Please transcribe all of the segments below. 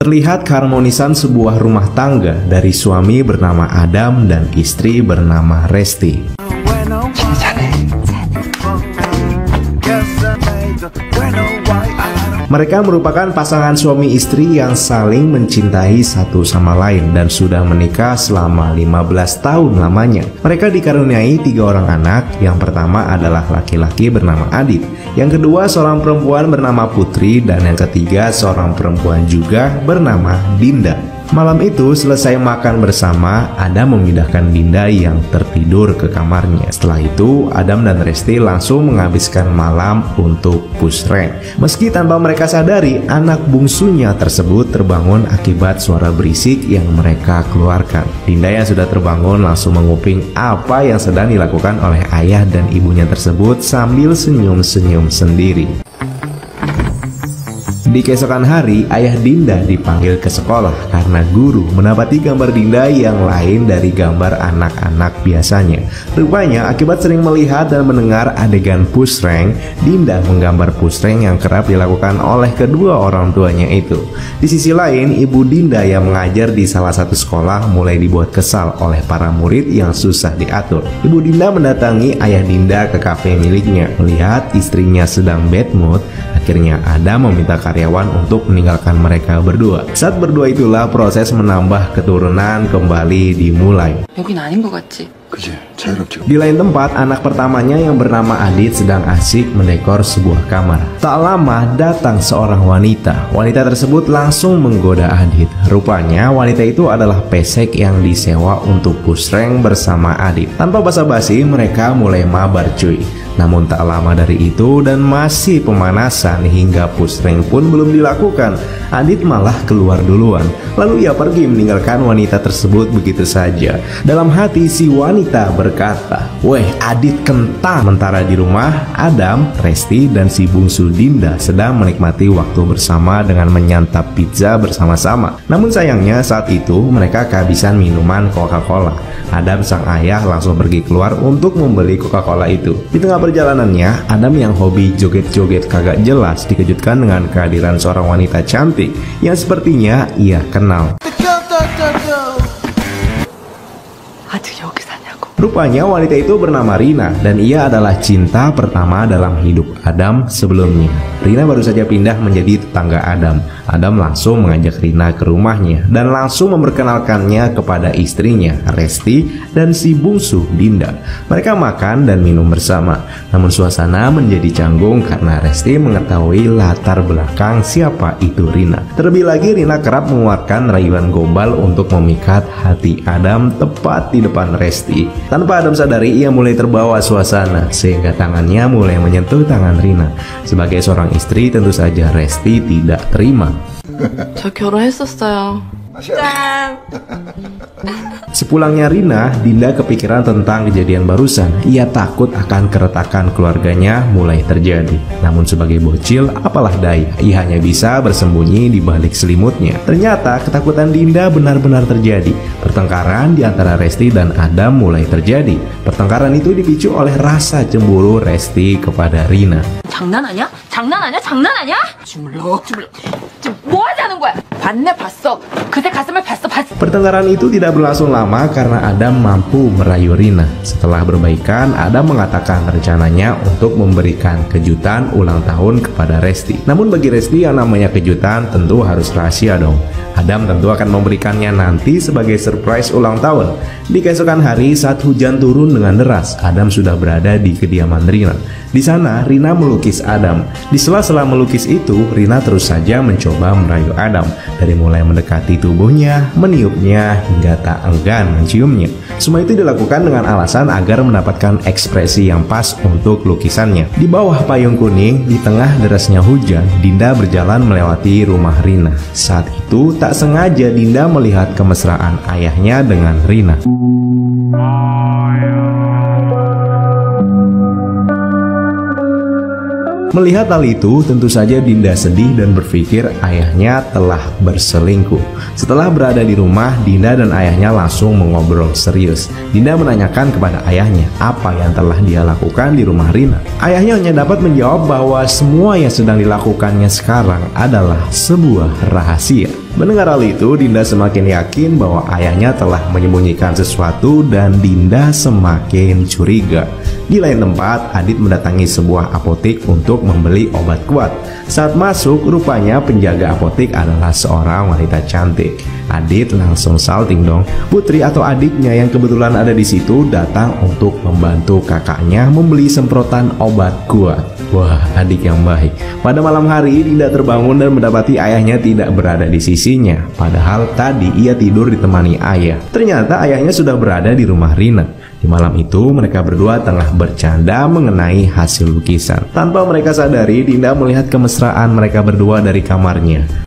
terlihat keharmonisan sebuah rumah tangga dari suami bernama Adam dan istri bernama Resti. Mereka merupakan pasangan suami istri yang saling mencintai satu sama lain dan sudah menikah selama 15 tahun lamanya. Mereka dikaruniai 3 orang anak. Yang pertama adalah laki-laki bernama Adit, yang kedua seorang perempuan bernama Putri, dan yang ketiga seorang perempuan juga bernama Dinda. Malam itu selesai makan bersama, Adam memindahkan Dinda yang tertidur ke kamarnya. Setelah itu Adam dan Resti langsung menghabiskan malam untuk push rank. Meski tanpa mereka sadari, anak bungsunya tersebut terbangun akibat suara berisik yang mereka keluarkan. Dinda yang sudah terbangun langsung menguping apa yang sedang dilakukan oleh ayah dan ibunya tersebut sambil senyum-senyum sendiri. Di keesokan hari, ayah Dinda dipanggil ke sekolah karena guru mendapati gambar Dinda yang lain dari gambar anak-anak biasanya. Rupanya, akibat sering melihat dan mendengar adegan push rank, Dinda menggambar push rank yang kerap dilakukan oleh kedua orang tuanya itu. Di sisi lain, ibu Dinda yang mengajar di salah satu sekolah mulai dibuat kesal oleh para murid yang susah diatur. Ibu Dinda mendatangi ayah Dinda ke kafe miliknya. Melihat istrinya sedang bad mood, akhirnya Adam meminta karyawan untuk meninggalkan mereka berdua. Saat berdua itulah proses menambah keturunan kembali dimulai. 여긴 아닌 것 같지? Di lain tempat, anak pertamanya yang bernama Adit sedang asik mendekor sebuah kamar. Tak lama datang seorang wanita. Wanita tersebut langsung menggoda Adit. Rupanya wanita itu adalah pesek yang disewa untuk push rank bersama Adit. Tanpa basa-basi mereka mulai mabar cuy. Namun tak lama dari itu dan masih pemanasan hingga push rank pun belum dilakukan, Adit malah keluar duluan. Lalu ia pergi meninggalkan wanita tersebut begitu saja. Dalam hati si wanita berkata, "Weh, Adit kentang." Sementara di rumah, Adam, Resti, dan si bungsu Dinda sedang menikmati waktu bersama dengan menyantap pizza bersama-sama. Namun sayangnya saat itu mereka kehabisan minuman Coca-Cola. Adam sang ayah langsung pergi keluar untuk membeli Coca-Cola itu. Di tengah perjalanannya, Adam yang hobi joget-joget kagak jelas dikejutkan dengan kehadiran seorang wanita cantik yang sepertinya ia kenal. Rupanya wanita itu bernama Rina dan ia adalah cinta pertama dalam hidup Adam sebelumnya. Rina baru saja pindah menjadi tetangga Adam. Adam langsung mengajak Rina ke rumahnya dan langsung memperkenalkannya kepada istrinya, Resti, dan si bungsu Dinda. Mereka makan dan minum bersama. Namun suasana menjadi canggung karena Resti mengetahui latar belakang siapa itu Rina. Terlebih lagi Rina kerap mengeluarkan rayuan gombal untuk memikat hati Adam tepat di depan Resti. Tanpa Adam sadari, ia mulai terbawa suasana sehingga tangannya mulai menyentuh tangan Rina. Sebagai seorang istri, tentu saja Resti tidak terima. 저 결혼했었어요. Sepulangnya Rina, Dinda kepikiran tentang kejadian barusan. Ia takut akan keretakan keluarganya mulai terjadi. Namun sebagai bocil, apalah daya, ia hanya bisa bersembunyi di balik selimutnya. Ternyata ketakutan Dinda benar-benar terjadi. Pertengkaran di antara Resti dan Adam mulai terjadi. Pertengkaran itu dipicu oleh rasa cemburu Resti kepada Rina. 장난하냐? 장난하냐? 장난하냐? 주물럭주물럭. 지금 뭐 하자는 거야? 봤네 봤어. 그새 가슴을 봤어. Pertengkaran itu tidak berlangsung lama karena Adam mampu merayu Rina. Setelah berbaikan, Adam mengatakan rencananya untuk memberikan kejutan ulang tahun kepada Resti. Namun bagi Resti yang namanya kejutan tentu harus rahasia dong. Adam tentu akan memberikannya nanti sebagai surprise ulang tahun. Di keesokan hari saat hujan turun dengan deras, Adam sudah berada di kediaman Rina. Di sana Rina melukis Adam. Di sela-sela melukis itu, Rina terus saja mencoba merayu Adam. Dari mulai mendekati tubuhnya, meniupnya, hingga tak enggan menciumnya. Semua itu dilakukan dengan alasan agar mendapatkan ekspresi yang pas untuk lukisannya. Di bawah payung kuning, di tengah derasnya hujan, Dinda berjalan melewati rumah Rina. Saat itu tak sengaja Dinda melihat kemesraan ayahnya dengan Rina. Melihat hal itu, tentu saja Dinda sedih dan berpikir ayahnya telah berselingkuh. Setelah berada di rumah, Dinda dan ayahnya langsung mengobrol serius. Dinda menanyakan kepada ayahnya apa yang telah dia lakukan di rumah Rina. Ayahnya hanya dapat menjawab bahwa semua yang sedang dilakukannya sekarang adalah sebuah rahasia. Mendengar hal itu, Dinda semakin yakin bahwa ayahnya telah menyembunyikan sesuatu dan Dinda semakin curiga. Di lain tempat, Adit mendatangi sebuah apotek untuk membeli obat kuat. Saat masuk, rupanya penjaga apotek adalah seorang wanita cantik. Adit langsung salting dong. Putri atau adiknya yang kebetulan ada di situ datang untuk membantu kakaknya membeli semprotan obat kuat. Wah, adik yang baik. Pada malam hari, Dinda terbangun dan mendapati ayahnya tidak berada di sisinya. Padahal tadi ia tidur ditemani ayah. Ternyata ayahnya sudah berada di rumah Rina. Di malam itu, mereka berdua tengah bercanda mengenai hasil lukisan. Tanpa mereka sadari, Dinda melihat kemesraan mereka berdua dari kamarnya.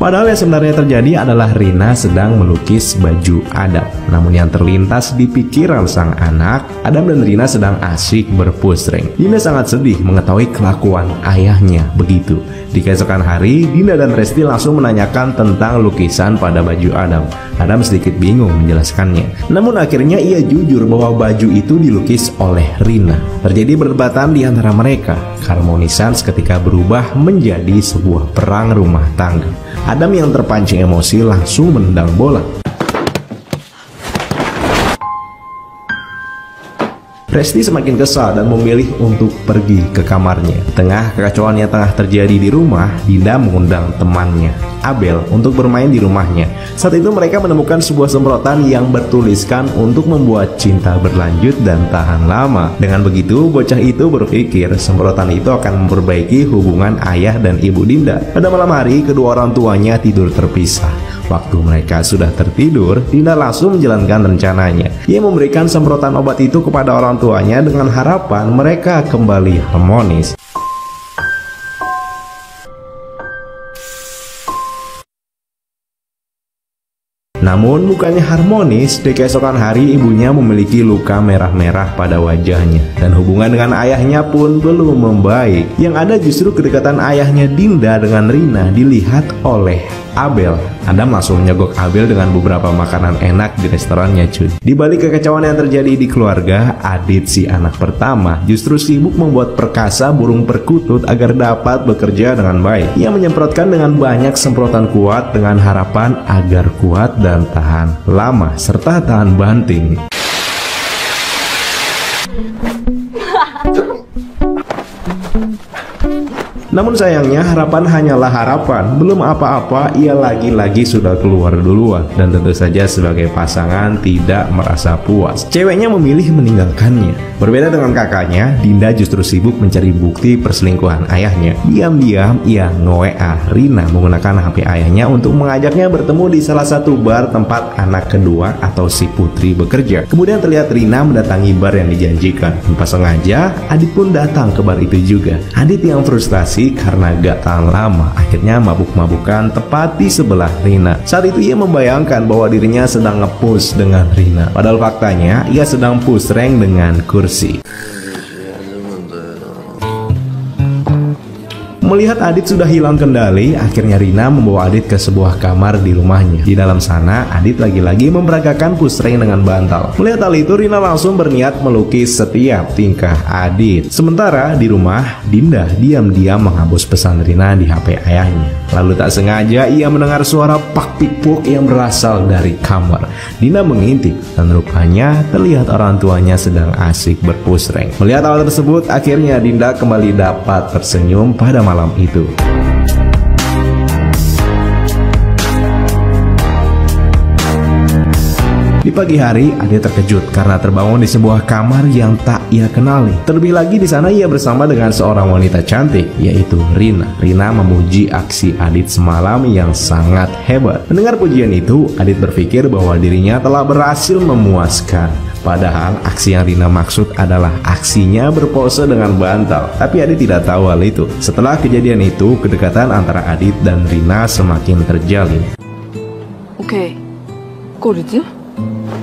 Padahal yang sebenarnya terjadi adalah Rina sedang melukis baju Adam. Namun yang terlintas di pikiran sang anak, Adam dan Rina sedang asyik berpusreng. Dinda sangat sedih mengetahui kelakuan ayahnya begitu. Di keesokan hari, Dinda dan Resti langsung menanyakan tentang lukisan pada baju Adam. Adam sedikit bingung menjelaskannya. Namun akhirnya ia jujur bahwa baju itu dilukis oleh Rina. Terjadi perdebatan di antara mereka. Keharmonisan seketika berubah menjadi sebuah perang rumah tangga. Adam yang terpancing emosi langsung menendang bola. Resti semakin kesal dan memilih untuk pergi ke kamarnya. Tengah kekacauan yang tengah terjadi di rumah, Dinda mengundang temannya, Abel, untuk bermain di rumahnya. Saat itu mereka menemukan sebuah semprotan yang bertuliskan untuk membuat cinta berlanjut dan tahan lama. Dengan begitu, bocah itu berpikir semprotan itu akan memperbaiki hubungan ayah dan ibu Dinda. Pada malam hari, kedua orang tuanya tidur terpisah. Waktu mereka sudah tertidur, Dinda langsung menjalankan rencananya. Ia memberikan semprotan obat itu kepada orang tuanya dengan harapan mereka kembali harmonis. Namun bukannya harmonis, di keesokan hari ibunya memiliki luka merah-merah pada wajahnya. Dan hubungan dengan ayahnya pun belum membaik. Yang ada justru kedekatan ayahnya Dinda dengan Rina dilihat oleh Abel. Adam langsung menyogok Abel dengan beberapa makanan enak di restorannya cuy. Di balik kekacauan yang terjadi di keluarga, Adit si anak pertama justru sibuk membuat perkasa burung perkutut agar dapat bekerja dengan baik. Ia menyemprotkan dengan banyak semprotan kuat dengan harapan agar kuat dan tahan lama serta tahan banting. Namun sayangnya harapan hanyalah harapan. Belum apa-apa ia lagi-lagi sudah keluar duluan. Dan tentu saja sebagai pasangan tidak merasa puas. Ceweknya memilih meninggalkannya. Berbeda dengan kakaknya, Dinda justru sibuk mencari bukti perselingkuhan ayahnya. Diam-diam ia nge-WA Rina menggunakan HP ayahnya untuk mengajaknya bertemu di salah satu bar tempat anak kedua atau si Putri bekerja. Kemudian terlihat Rina mendatangi bar yang dijanjikan. Tanpa sengaja, Adit pun datang ke bar itu juga. Adit yang frustasi karena gak tahan lama, akhirnya mabuk-mabukan tepat di sebelah Rina. Saat itu ia membayangkan bahwa dirinya sedang nge-push dengan Rina. Padahal faktanya ia sedang push rank dengan kursi. Melihat Adit sudah hilang kendali, akhirnya Rina membawa Adit ke sebuah kamar di rumahnya. Di dalam sana, Adit lagi-lagi memperagakan push rank dengan bantal. Melihat hal itu, Rina langsung berniat melukis setiap tingkah Adit. Sementara di rumah, Dinda diam-diam menghapus pesan Rina di HP ayahnya. Lalu tak sengaja ia mendengar suara pak pikpuk yang berasal dari kamar. Dinda mengintip dan rupanya terlihat orang tuanya sedang asik berpush rank. Melihat hal tersebut, akhirnya Dinda kembali dapat tersenyum pada malam itu. Di pagi hari, Adit terkejut karena terbangun di sebuah kamar yang tak ia kenali. Terlebih lagi di sana ia bersama dengan seorang wanita cantik, yaitu Rina. Rina memuji aksi Adit semalam yang sangat hebat. Mendengar pujian itu, Adit berpikir bahwa dirinya telah berhasil memuaskan. Padahal aksi yang Rina maksud adalah aksinya berpose dengan bantal. Tapi Adit tidak tahu hal itu. Setelah kejadian itu, kedekatan antara Adit dan Rina semakin terjalin. 오케이. 꼬리지?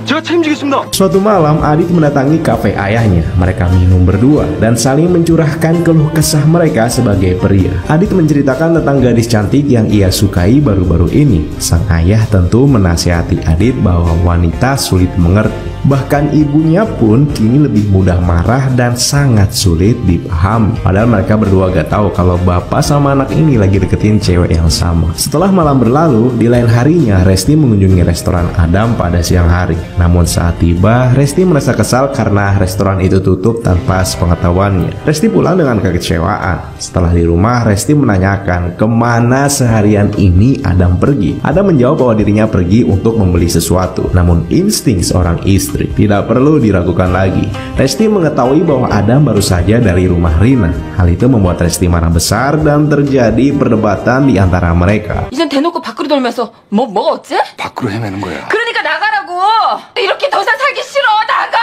제가 책임지겠습니다. Suatu malam, Adit mendatangi kafe ayahnya. Mereka minum berdua dan saling mencurahkan keluh kesah mereka sebagai pria. Adit menceritakan tentang gadis cantik yang ia sukai baru-baru ini. Sang ayah tentu menasihati Adit bahwa wanita sulit mengerti. Bahkan ibunya pun kini lebih mudah marah dan sangat sulit dipahami. Padahal mereka berdua gak tahu kalau bapak sama anak ini lagi deketin cewek yang sama. Setelah malam berlalu, di lain harinya Resti mengunjungi restoran Adam pada siang hari. Namun saat tiba, Resti merasa kesal karena restoran itu tutup tanpa sepengetahuannya. Resti pulang dengan kekecewaan. Setelah di rumah, Resti menanyakan kemana seharian ini Adam pergi. Adam menjawab bahwa dirinya pergi untuk membeli sesuatu. Namun insting seorang istri tidak perlu diragukan lagi. Resti mengetahui bahwa Adam baru saja dari rumah Rina. Hal itu membuat Resti marah besar dan terjadi perdebatan di antara mereka. 이젠 대놓고 밖으로 돌면서 뭐가 어째? 밖으로 헤매는 거야. 그러니까 나가라고. 이렇게 더 이상 살기 싫어. 나가.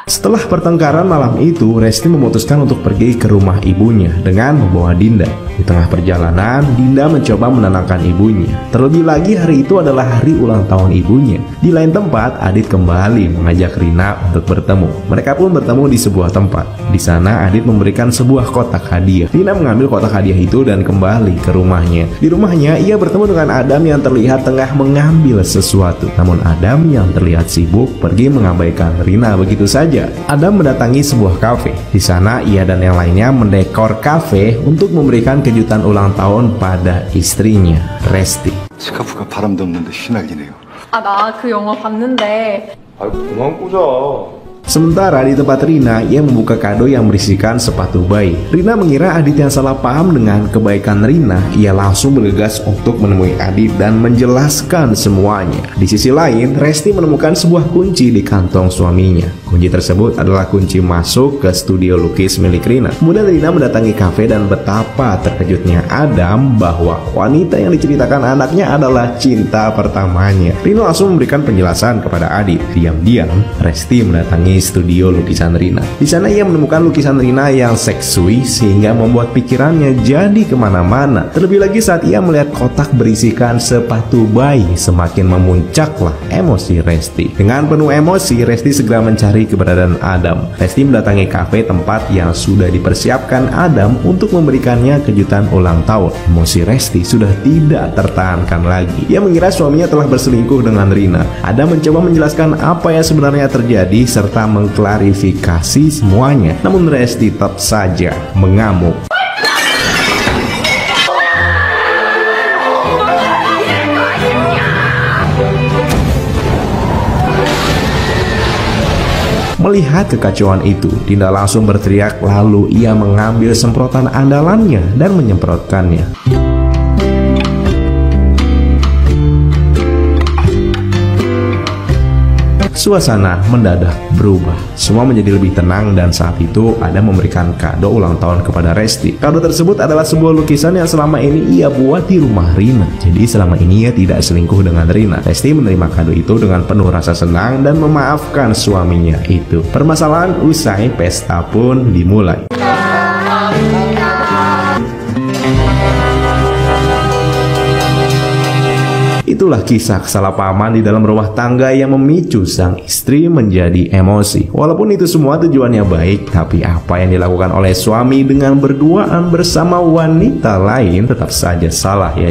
Setelah pertengkaran malam itu, Resti memutuskan untuk pergi ke rumah ibunya dengan membawa Dinda. Di tengah perjalanan, Dinda mencoba menenangkan ibunya. Terlebih lagi hari itu adalah hari ulang tahun ibunya. Di lain tempat, Adit kembali mengajak Rina untuk bertemu. Mereka pun bertemu di sebuah tempat. Di sana, Adit memberikan sebuah kotak hadiah. Rina mengambil kotak hadiah itu dan kembali ke rumahnya. Di rumahnya, ia bertemu dengan Adam yang terlihat tengah mengambil sesuatu. Namun Adam yang terlihat sibuk pergi mengabaikan Rina begitu saja. Adam mendatangi sebuah kafe. Di sana ia dan yang lainnya mendekor kafe untuk memberikan kejutan ulang tahun pada istrinya, Resti. 스카프가 바람도 없는데 휘날리네요. 아, 나 그 영화 봤는데. 아유 그만 꽂아. Sementara di tempat Rina, ia membuka kado yang berisikan sepatu bayi. Rina mengira Adit yang salah paham dengan kebaikan Rina. Ia langsung bergegas untuk menemui Adit dan menjelaskan semuanya. Di sisi lain, Resti menemukan sebuah kunci di kantong suaminya. Kunci tersebut adalah kunci masuk ke studio lukis milik Rina. Kemudian Rina mendatangi kafe dan betapa terkejutnya Adam bahwa wanita yang diceritakan anaknya adalah cinta pertamanya. Rina langsung memberikan penjelasan kepada Adit. Diam-diam, Resti mendatangi studio lukisan Rina. Di sana ia menemukan lukisan Rina yang seksui sehingga membuat pikirannya jadi kemana-mana. Terlebih lagi saat ia melihat kotak berisikan sepatu bayi, semakin memuncaklah emosi Resti. Dengan penuh emosi, Resti segera mencari keberadaan Adam. Resti mendatangi kafe tempat yang sudah dipersiapkan Adam untuk memberikannya kejutan ulang tahun. Emosi Resti sudah tidak tertahankan lagi. Ia mengira suaminya telah berselingkuh dengan Rina. Adam mencoba menjelaskan apa yang sebenarnya terjadi serta mengklarifikasi semuanya. Namun Resti tetap saja mengamuk. Melihat kekacauan itu, Dinda langsung berteriak lalu ia mengambil semprotan andalannya dan menyemprotkannya. Suasana mendadak berubah. Semua menjadi lebih tenang dan saat itu Adam memberikan kado ulang tahun kepada Resti. Kado tersebut adalah sebuah lukisan yang selama ini ia buat di rumah Rina. Jadi selama ini ia tidak selingkuh dengan Rina. Resti menerima kado itu dengan penuh rasa senang dan memaafkan suaminya itu. Permasalahan usai, pesta pun dimulai. Itulah kisah kesalahpahaman di dalam rumah tangga yang memicu sang istri menjadi emosi. Walaupun itu semua tujuannya baik, tapi apa yang dilakukan oleh suami dengan berduaan bersama wanita lain tetap saja salah ya.